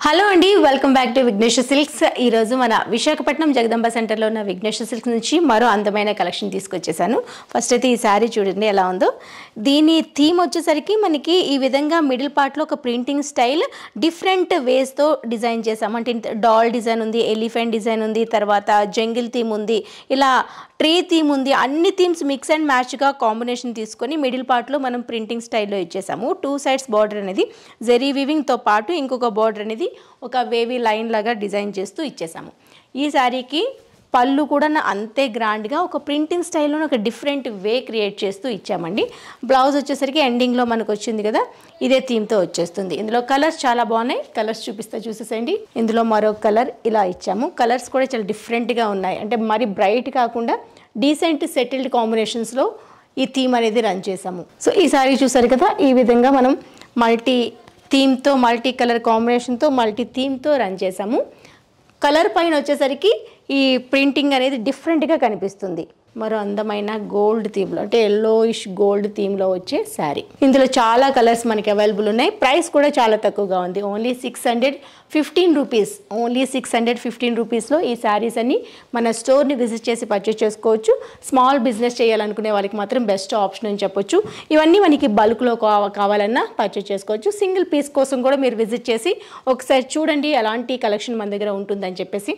Hello అండి, welcome back to Vignesh silks. ఈ రోజు మన విశాఖపట్నం జగదంబ సెంటర్లో ఉన్న విఘ్నేష్ సిల్క్స్ నుంచి మరో అందమైన కలెక్షన్ తీసుకొచ్చేసాను. ఫస్ట్ అయితే ఈ శారీ చూడండి ఎలా ఉందో. దీని థీమ్ వచ్చేసరికి మనకి ఈ విధంగా మిడిల్ పార్ట్లో ఒక ప్రింటింగ్ స్టైల్ డిఫరెంట్ వేస్తో డిజైన్ చేసాము. అంటే డాల్ డిజైన్ ఉంది, ఎలిఫెంట్ డిజైన్ ఉంది, తర్వాత జంగిల్ థీమ్ ఉంది, ఇలా ట్రీ థీమ్ ఉంది. అన్ని థీమ్స్ మిక్స్ అండ్ మ్యాచ్గా కాంబినేషన్ తీసుకొని మిడిల్ పార్ట్లో మనం ప్రింటింగ్ స్టైల్లో ఇచ్చేసాము. 2 సైడ్స్ బార్డర్ అనేది జెరీ వీవింగ్తో పాటు ఇంకొక బార్డర్ అనేది ఒక వేవీ లైన్ లాగా డిజైన్ చేస్తూ ఇచ్చేసాము. ఈ శారీకి పళ్ళు కూడా అంతే గ్రాండ్గా ఒక ప్రింటింగ్ స్టైల్లో ఒక డిఫరెంట్ వే క్రియేట్ చేస్తూ ఇచ్చామండి. బ్లౌజ్ వచ్చేసరికి ఎండింగ్లో మనకు వచ్చింది కదా, ఇదే థీమ్తో వచ్చేస్తుంది. ఇందులో కలర్స్ చాలా బాగున్నాయి, కలర్స్ చూసేసేయండి. ఇందులో మరో కలర్ ఇలా ఇచ్చాము. కలర్స్ కూడా చాలా డిఫరెంట్గా ఉన్నాయి, అంటే మరి బ్రైట్ కాకుండా డీసెంట్ సెటిల్డ్ కాంబినేషన్స్లో ఈ థీమ్ అనేది రన్ చేసాము. సో ఈ శారీ చూసారు కదా, ఈ విధంగా మనం మల్టీ థీమ్తో, మల్టీ కలర్ కాంబినేషన్తో, మల్టీ థీమ్తో రన్ చేసాము. కలర్ పైన వచ్చేసరికి ఈ ప్రింటింగ్ అనేది డిఫరెంట్గా కనిపిస్తుంది. మరో అందమైన గోల్డ్ థీమ్లో, అంటే ఎల్లోయిష్ గోల్డ్ థీమ్లో వచ్చే శారీ. ఇందులో చాలా కలర్స్ మనకి అవైలబుల్ ఉన్నాయి. ప్రైస్ కూడా చాలా తక్కువగా ఉంది, ఓన్లీ 615 రూపీస్. ఓన్లీ 615 రూపీస్లో ఈ శారీస్ అన్ని మన స్టోర్ని విజిట్ చేసి పర్చేస్ చేసుకోవచ్చు. స్మాల్ బిజినెస్ చేయాలనుకునే వాళ్ళకి మాత్రం బెస్ట్ ఆప్షన్ అని చెప్పొచ్చు. ఇవన్నీ మనకి బల్క్లో కావాలన్నా పర్చేస్ చేసుకోవచ్చు. సింగిల్ పీస్ కోసం కూడా మీరు విజిట్ చేసి ఒకసారి చూడండి ఎలాంటి కలెక్షన్ మన దగ్గర ఉంటుందని చెప్పేసి.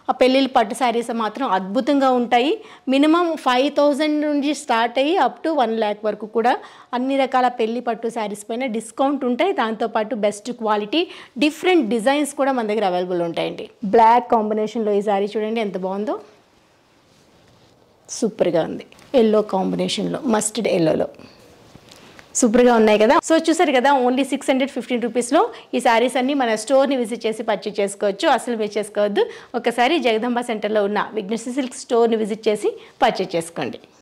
ఆ పెళ్ళిళ్ళ పట్టు శారీస్ మాత్రం అద్భుతంగా ఉంటాయి. మినిమం 5,000 నుంచి స్టార్ట్ అయ్యి అప్ టు 1 lakh వరకు కూడా అన్ని రకాల పెళ్లి పట్టు శారీస్ పైన డిస్కౌంట్ ఉంటాయి. దాంతోపాటు బెస్ట్ క్వాలిటీ డిఫరెంట్ డిజైన్స్ కూడా మన దగ్గర అవైలబుల్ ఉంటాయండి. బ్లాక్ కాంబినేషన్లో ఈ శారీ చూడండి ఎంత బాగుందో, సూపర్గా ఉంది. ఎల్లో కాంబినేషన్లో, మస్టర్డ్ ఎల్లోలో సూపర్గా ఉన్నాయి కదా. సో చూసారు కదా, ఓన్లీ 615 రూపీస్లో ఈ శారీస్ అన్ని మన స్టోర్ని విజిట్ చేసి పర్చేస్ చేసుకోవచ్చు. అసలు మిస్ చేసుకోవద్దు. ఒకసారి జగదంబ సెంటర్లో ఉన్న విఘ్నేష్ సిల్క్ స్టోర్ని విజిట్ చేసి పర్చేస్ చేసుకోండి.